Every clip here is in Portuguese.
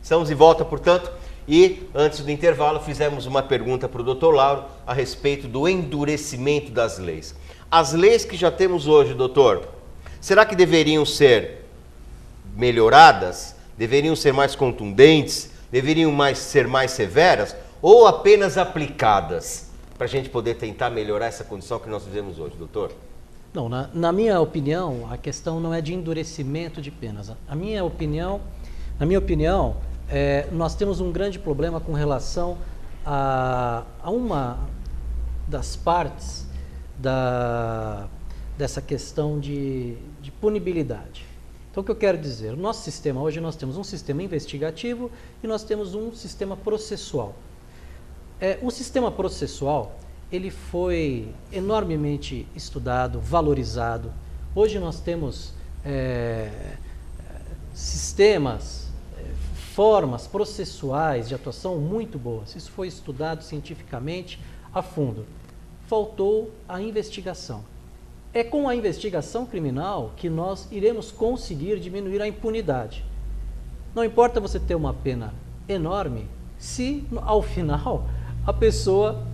Estamos de volta, portanto, e antes do intervalo fizemos uma pergunta para o Dr. Lauro a respeito do endurecimento das leis. As leis que já temos hoje, doutor, será que deveriam ser melhoradas? Deveriam ser mais contundentes? Deveriam ser mais severas? Ou apenas aplicadas? Para a gente poder tentar melhorar essa condição que nós vivemos hoje, doutor? Não, na minha opinião, a questão não é de endurecimento de penas. Na minha opinião, nós temos um grande problema com relação a uma das partes dessa questão de punibilidade. Então, o que eu quero dizer? No nosso sistema, hoje nós temos um sistema investigativo e nós temos um sistema processual. O sistema processual, ele foi enormemente estudado, valorizado. Hoje nós temos sistemas, formas processuais de atuação muito boas. Isso foi estudado cientificamente a fundo. Faltou a investigação. É com a investigação criminal que nós iremos conseguir diminuir a impunidade. Não importa você ter uma pena enorme, se ao final a pessoa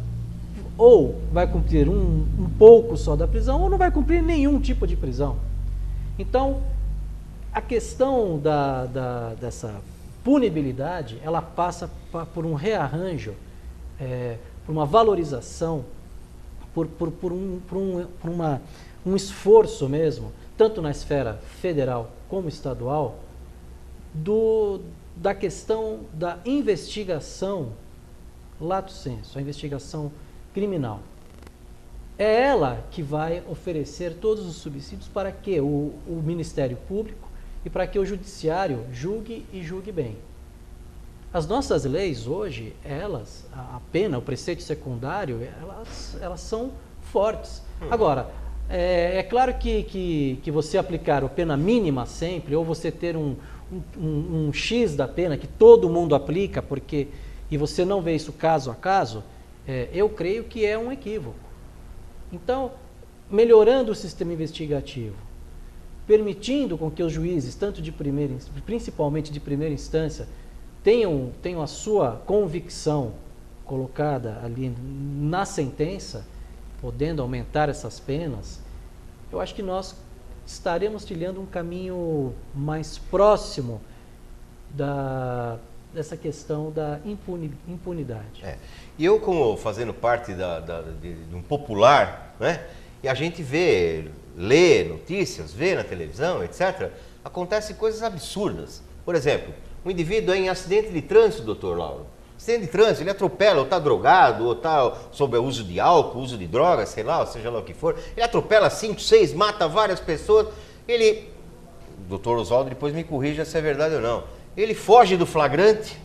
ou vai cumprir um pouco só da prisão, ou não vai cumprir nenhum tipo de prisão. Então, a questão dessa punibilidade, ela passa por um rearranjo, por uma valorização, por um esforço mesmo, tanto na esfera federal como estadual, da questão da investigação lato sensu, a investigação criminal. É ela que vai oferecer todos os subsídios para que o Ministério Público e para que o Judiciário julgue e julgue bem. As nossas leis hoje, a pena, o preceito secundário, elas são fortes. Agora, é claro que você aplicar a pena mínima sempre, ou você ter um X da pena que todo mundo aplica, e você não vê isso caso a caso, eu creio que é um equívoco. Então, melhorando o sistema investigativo, permitindo com que os juízes, principalmente de primeira instância, tenham a sua convicção colocada ali na sentença, podendo aumentar essas penas, eu acho que nós estaremos trilhando um caminho mais próximo dessa questão da impunidade. E eu, como fazendo parte de um popular, né, e a gente lê notícias, vê na televisão, etc., acontecem coisas absurdas. Por exemplo, um indivíduo em acidente de trânsito, doutor Lauro. Acidente de trânsito, ele atropela, ou está drogado, ou está sob o uso de álcool, uso de drogas, sei lá, ou seja lá o que for. Ele atropela 5, 6, mata várias pessoas. O doutor Oswaldo depois me corrija se é verdade ou não. Ele foge do flagrante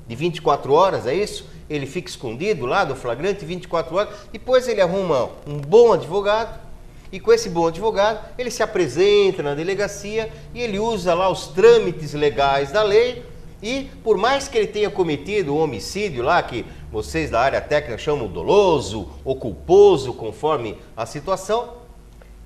de 24 horas, é isso? Ele fica escondido lá do flagrante 24 horas, depois ele arruma um bom advogado, e com esse bom advogado, ele se apresenta na delegacia e ele usa lá os trâmites legais da lei, e por mais que ele tenha cometido um homicídio lá, que vocês da área técnica chamam doloso ou culposo, conforme a situação,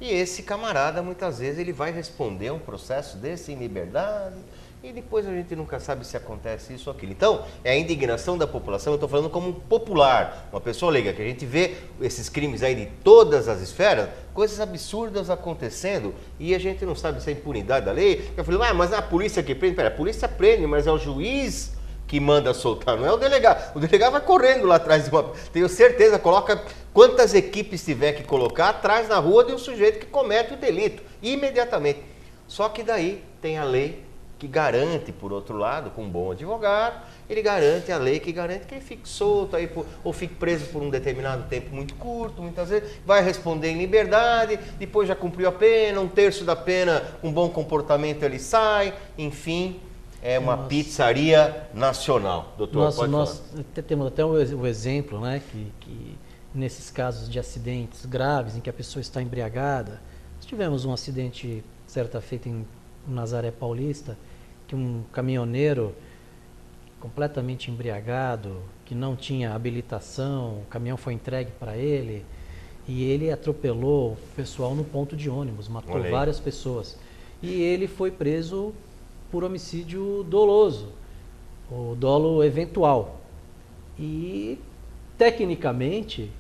e esse camarada, muitas vezes, ele vai responder a um processo desse em liberdade, e depois a gente nunca sabe se acontece isso ou aquilo. Então, é a indignação da população, eu estou falando como um popular, uma pessoa leiga, que a gente vê esses crimes aí de todas as esferas, coisas absurdas acontecendo, e a gente não sabe se é impunidade da lei. Eu falei, mas é a polícia que prende. Pera, a polícia prende, mas é o juiz que manda soltar, não é o delegado. O delegado vai correndo lá atrás de tenho certeza, coloca quantas equipes tiver que colocar atrás na rua de um sujeito que comete o delito, imediatamente. Só que daí tem a lei que garante, por outro lado, com um bom advogado, ele garante a lei que garante que ele fique solto aí ou fique preso por um determinado tempo muito curto, muitas vezes, vai responder em liberdade, depois já cumpriu a pena, 1/3 da pena, com bom comportamento ele sai, enfim, é uma pizzaria nacional. Doutor, pode nós temos até o exemplo, né, que nesses casos de acidentes graves, em que a pessoa está embriagada, nós tivemos um acidente certa feita em Nazaré Paulista, que um caminhoneiro completamente embriagado, que não tinha habilitação, o caminhão foi entregue para ele e ele atropelou o pessoal no ponto de ônibus, matou várias pessoas. E ele foi preso por homicídio doloso. o dolo eventual. E tecnicamente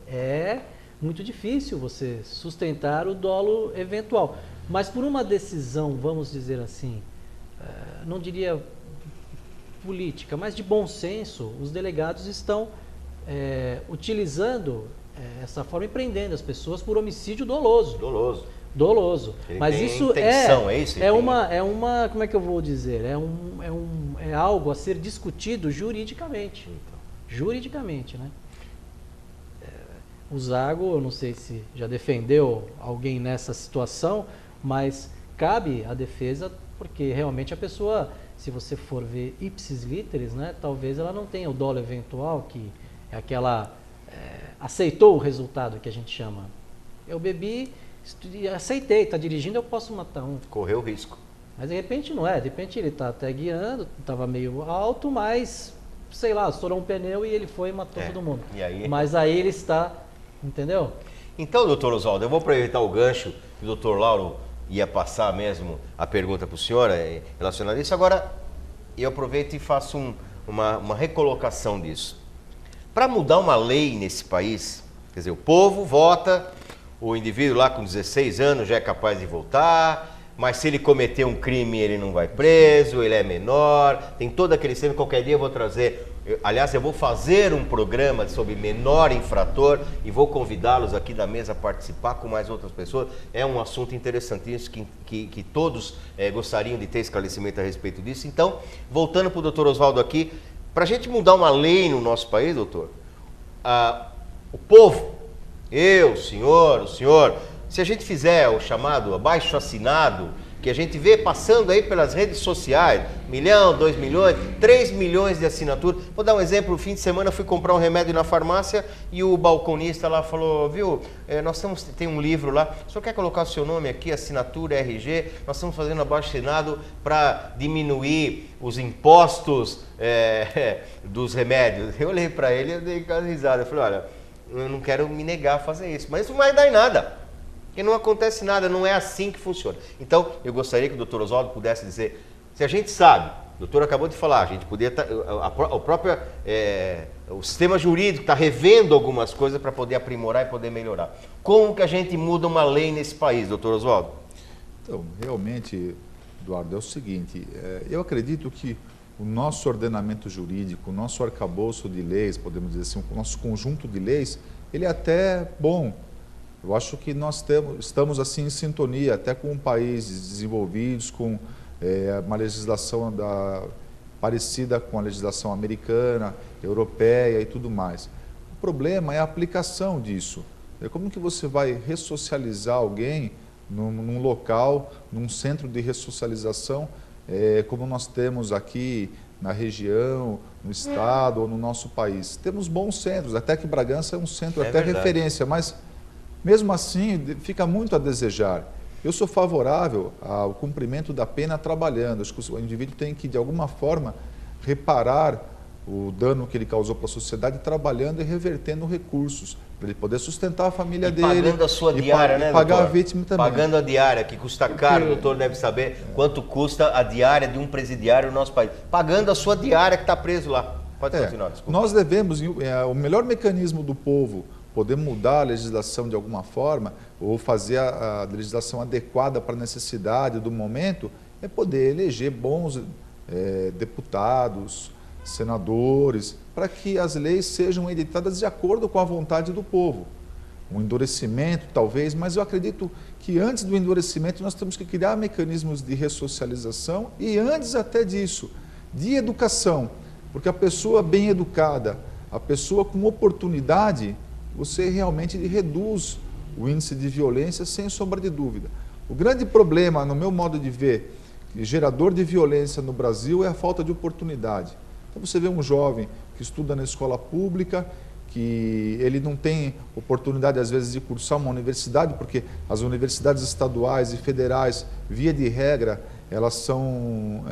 é muito difícil você sustentar o dolo eventual. Mas por uma decisão, vamos dizer assim, não diria política, mas de bom senso, os delegados estão utilizando essa forma e prendendo as pessoas por homicídio doloso. Doloso. Ele mas tem isso intenção, é isso? como é que eu vou dizer? É algo a ser discutido juridicamente. Juridicamente, né? O Zago, eu não sei se já defendeu alguém nessa situação, mas cabe à defesa, porque realmente a pessoa, se você for ver ipsis literis, né, talvez ela não tenha o dolo eventual, que é aquela... aceitou o resultado que a gente chama. Eu bebi, aceitei, está dirigindo, eu posso matar um. Correu risco. Mas de repente não é, de repente ele está até guiando, estava meio alto, mas, sei lá, estourou um pneu e ele foi e matou todo mundo. E aí... Mas aí ele está, entendeu? Então, doutor Oswaldo, eu vou aproveitar o gancho que o doutor Lauro ia passar mesmo a pergunta para o senhor relacionada a isso. Agora, eu aproveito e faço uma recolocação disso. Para mudar uma lei nesse país, quer dizer, o povo vota, o indivíduo lá com 16 anos já é capaz de votar, mas se ele cometer um crime ele não vai preso, ele é menor, tem todo aquele sistema. Qualquer dia eu vou trazer, aliás, eu vou fazer um programa sobre menor infrator e vou convidá-los aqui da mesa a participar com mais outras pessoas. É um assunto interessantíssimo que todos gostariam de ter esclarecimento a respeito disso. Então, voltando para o doutor Oswaldo aqui, para a gente mudar uma lei no nosso país, doutor, o povo, eu, o senhor, se a gente fizer o chamado abaixo-assinado, que a gente vê passando aí pelas redes sociais, 1 milhão, 2 milhões, 3 milhões de assinaturas. Vou dar um exemplo, no fim de semana eu fui comprar um remédio na farmácia e o balconista lá falou, viu, tem um livro lá, o senhor quer colocar o seu nome aqui, assinatura, RG, nós estamos fazendo abaixo-assinado para diminuir os impostos dos remédios. Eu olhei para ele e dei uma risada, eu falei, olha, eu não quero me negar a fazer isso, mas isso não vai dar em nada. Porque não acontece nada, não é assim que funciona. Então, eu gostaria que o doutor Oswaldo pudesse dizer, se a gente sabe, o doutor acabou de falar, a gente podia estar, o sistema jurídico está revendo algumas coisas para poder aprimorar e poder melhorar. Como que a gente muda uma lei nesse país, doutor Oswaldo? Então, realmente, Eduardo, é o seguinte, eu acredito que o nosso ordenamento jurídico, o nosso arcabouço de leis, podemos dizer assim, o nosso conjunto de leis, ele é até bom. Eu acho que nós estamos assim em sintonia até com países desenvolvidos, com uma legislação parecida com a legislação americana, europeia e tudo mais. O problema é a aplicação disso. Como que você vai ressocializar alguém num local, num centro de ressocialização, como nós temos aqui na região, no estado ou no nosso país? Temos bons centros, até que Bragança é um centro até verdade. Referência, mas mesmo assim fica muito a desejar. Eu sou favorável ao cumprimento da pena trabalhando. Acho que o indivíduo tem que, de alguma forma, reparar o dano que ele causou para a sociedade trabalhando e revertendo recursos, para ele poder sustentar a família dele. Pagando a sua diária, né, pagar doutor? a vítima também. Pagando a diária, que custa caro, o doutor deve saber quanto custa a diária de um presidiário no nosso país. Pagando a sua diária que está preso lá. Pode continuar, desculpa. Nós devemos, o melhor mecanismo do povo poder mudar a legislação de alguma forma ou fazer a legislação adequada para a necessidade do momento é poder eleger bons deputados, senadores, para que as leis sejam editadas de acordo com a vontade do povo. Um endurecimento, talvez, mas eu acredito que antes do endurecimento nós temos que criar mecanismos de ressocialização e antes até disso, de educação, porque a pessoa bem educada, a pessoa com oportunidade, você realmente reduz o índice de violência sem sombra de dúvida. O grande problema, no meu modo de ver, gerador de violência no Brasil é a falta de oportunidade. Então você vê um jovem que estuda na escola pública, que ele não tem oportunidade às vezes de cursar uma universidade, porque as universidades estaduais e federais, via de regra, elas são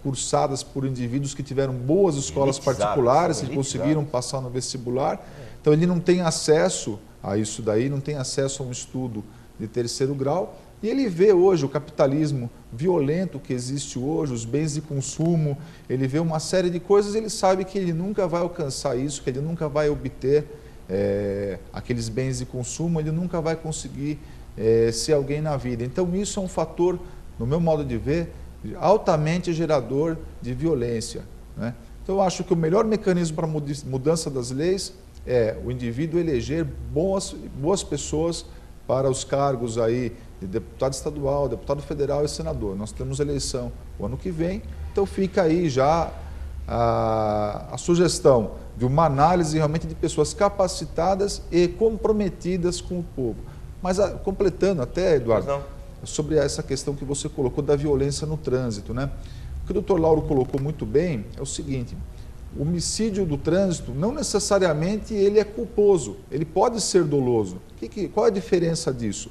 cursadas por indivíduos que tiveram boas escolas particulares e conseguiram passar no vestibular. Então ele não tem acesso a isso daí, não tem acesso a um estudo de terceiro grau. E ele vê hoje o capitalismo violento que existe hoje, os bens de consumo, ele vê uma série de coisas, ele sabe que ele nunca vai alcançar isso, que ele nunca vai obter aqueles bens de consumo, ele nunca vai conseguir ser alguém na vida. Então isso é um fator, no meu modo de ver, altamente gerador de violência, né? Então eu acho que o melhor mecanismo para mudança das leis é o indivíduo eleger boas pessoas para os cargos aí de deputado estadual, deputado federal e senador. Nós temos eleição o ano que vem, então fica aí já a sugestão de uma análise realmente de pessoas capacitadas e comprometidas com o povo. Mas completando até, Eduardo, sobre essa questão que você colocou da violência no trânsito, né? O que o doutor Lauro colocou muito bem é o seguinte: o homicídio do trânsito não necessariamente ele é culposo, ele pode ser doloso. Qual é a diferença disso?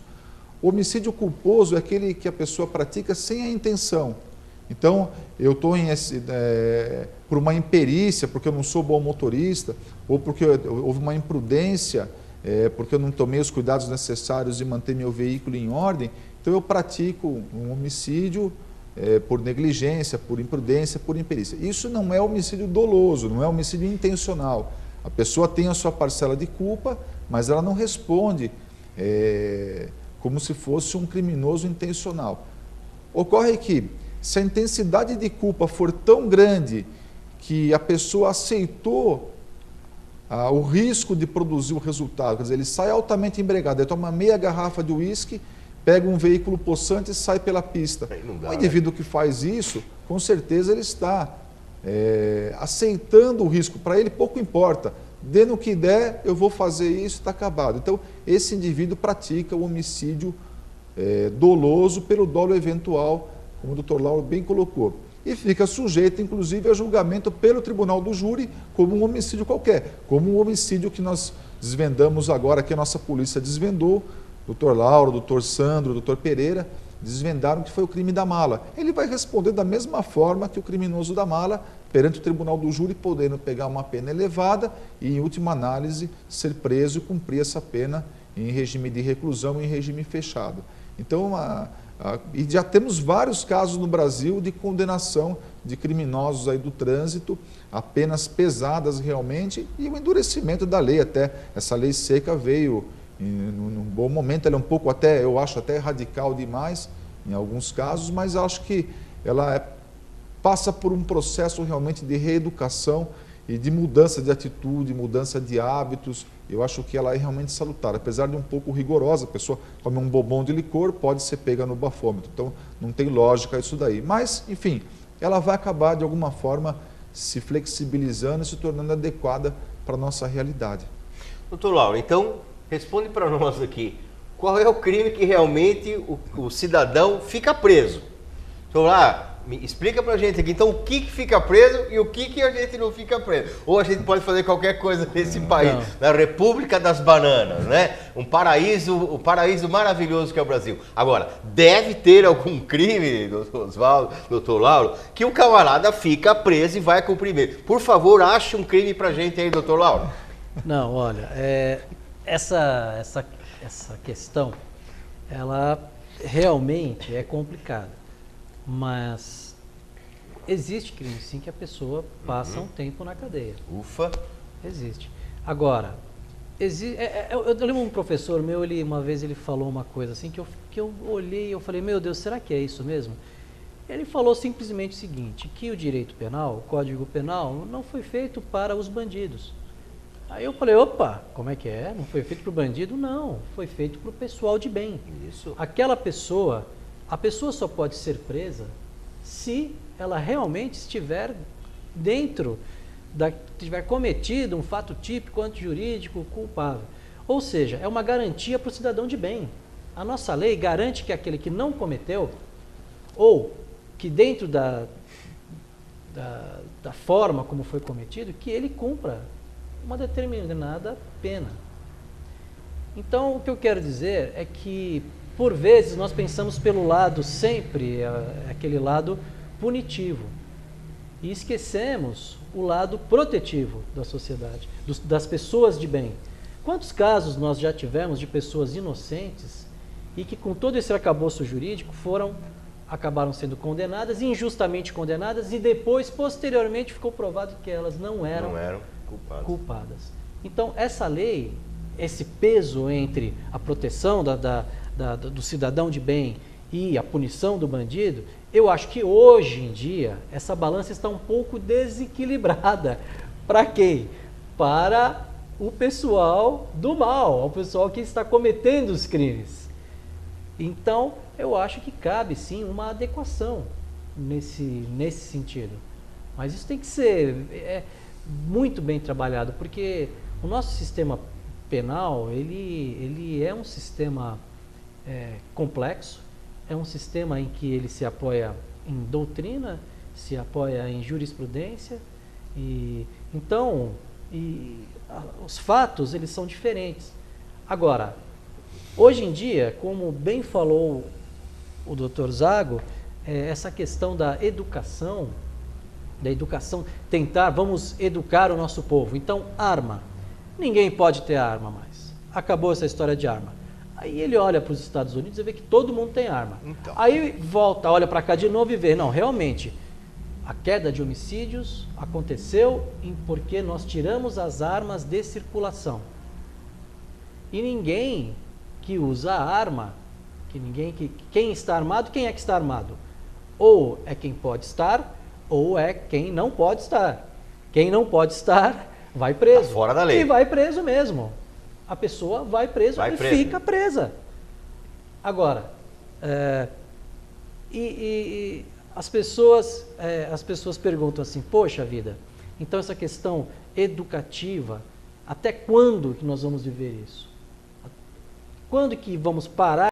O homicídio culposo é aquele que a pessoa pratica sem a intenção. Então, eu estou por uma imperícia, porque eu não sou bom motorista, ou porque houve uma imprudência, porque eu não tomei os cuidados necessários de manter meu veículo em ordem, então eu pratico um homicídio por negligência, por imprudência, por imperícia. Isso não é homicídio doloso, não é homicídio intencional. A pessoa tem a sua parcela de culpa, mas ela não responde como se fosse um criminoso intencional. Ocorre que, se a intensidade de culpa for tão grande que a pessoa aceitou o risco de produzir o resultado, quer dizer, ele sai altamente embriagado, ele toma meia garrafa de uísque, pega um veículo possante e sai pela pista. O indivíduo que faz isso, com certeza ele está aceitando o risco. Para ele pouco importa, dê no que der, eu vou fazer isso, está acabado. Então, esse indivíduo pratica o homicídio doloso pelo dolo eventual, como o doutor Lauro bem colocou. E fica sujeito, inclusive, a julgamento pelo tribunal do júri como um homicídio qualquer, como um homicídio que nós desvendamos agora, que a nossa polícia desvendou. Doutor Lauro, doutor Sandro, doutor Pereira desvendaram que foi o crime da mala. Ele vai responder da mesma forma que o criminoso da mala perante o tribunal do júri, podendo pegar uma pena elevada e, em última análise, ser preso e cumprir essa pena em regime de reclusão e em regime fechado. Então, e já temos vários casos no Brasil de condenação de criminosos aí do trânsito, a penas pesadas realmente, e o endurecimento da lei. Até essa lei seca veio num bom momento, ela é um pouco eu acho até radical demais em alguns casos, mas acho que ela passa por um processo realmente de reeducação e de mudança de atitude, mudança de hábitos. Eu acho que ela é realmente salutar, apesar de um pouco rigorosa. A pessoa come um bombom de licor, pode ser pega no bafômetro, então não tem lógica isso daí. Mas, enfim, ela vai acabar de alguma forma se flexibilizando e se tornando adequada para a nossa realidade. Doutor Lauro, então responde para nós aqui, qual é o crime que realmente o cidadão fica preso? Então, explica para a gente aqui, então, o que fica preso e o que a gente não fica preso? Ou a gente pode fazer qualquer coisa nesse país, na República das Bananas, né? Um paraíso maravilhoso que é o Brasil. Agora, deve ter algum crime, doutor Oswaldo, doutor Lauro, que o camarada fica preso e vai cumprir. Por favor, ache um crime para a gente aí, doutor Lauro. Não, olha, essa questão, ela realmente é complicada, mas existe crime sim que a pessoa passa um tempo na cadeia. Ufa! Existe. Agora, eu lembro um professor meu, uma vez ele falou uma coisa assim, que eu olhei e eu falei, meu Deus, será que é isso mesmo? Ele falou simplesmente o seguinte, que o direito penal, o Código Penal, não foi feito para os bandidos. Aí eu falei, opa, como é que é? Não foi feito para o bandido? Não, foi feito para o pessoal de bem. Isso. Aquela pessoa, a pessoa só pode ser presa se ela realmente estiver tiver cometido um fato típico, antijurídico, culpável. Ou seja, é uma garantia para o cidadão de bem. A nossa lei garante que aquele que não cometeu, ou que dentro da forma como foi cometido, que ele cumpra uma determinada pena. Então, o que eu quero dizer é que, por vezes, nós pensamos pelo lado sempre, aquele lado punitivo, e esquecemos o lado protetivo da sociedade, das pessoas de bem. Quantos casos nós já tivemos de pessoas inocentes e que com todo esse arcabouço jurídico acabaram sendo condenadas, injustamente condenadas, e depois, posteriormente, ficou provado que elas não eram culpadas. Então, essa lei, esse peso entre a proteção do cidadão de bem e a punição do bandido, eu acho que hoje em dia essa balança está um pouco desequilibrada. Para quem? Para o pessoal do mal, o pessoal que está cometendo os crimes. Então, eu acho que cabe sim uma adequação nesse sentido. Mas isso tem que ser muito bem trabalhado, porque o nosso sistema penal, ele é um sistema complexo, é um sistema em que ele se apoia em doutrina, se apoia em jurisprudência, os fatos eles são diferentes. Agora, hoje em dia, como bem falou o Dr. Zago, essa questão da educação, vamos educar o nosso povo. Então, arma. Ninguém pode ter arma mais. Acabou essa história de arma. Aí ele olha para os Estados Unidos e vê que todo mundo tem arma. Então. Aí volta, olha para cá de novo e vê, não, realmente, a queda de homicídios aconteceu porque nós tiramos as armas de circulação. E ninguém que usa a arma, quem está armado, quem é que está armado? Ou é quem pode estar, ou é quem não pode estar. Quem não pode estar, vai preso. Tá fora da lei. E vai preso mesmo. A pessoa vai preso e fica presa. Agora, as pessoas perguntam assim, poxa vida, então essa questão educativa, até quando que nós vamos viver isso? Quando que vamos parar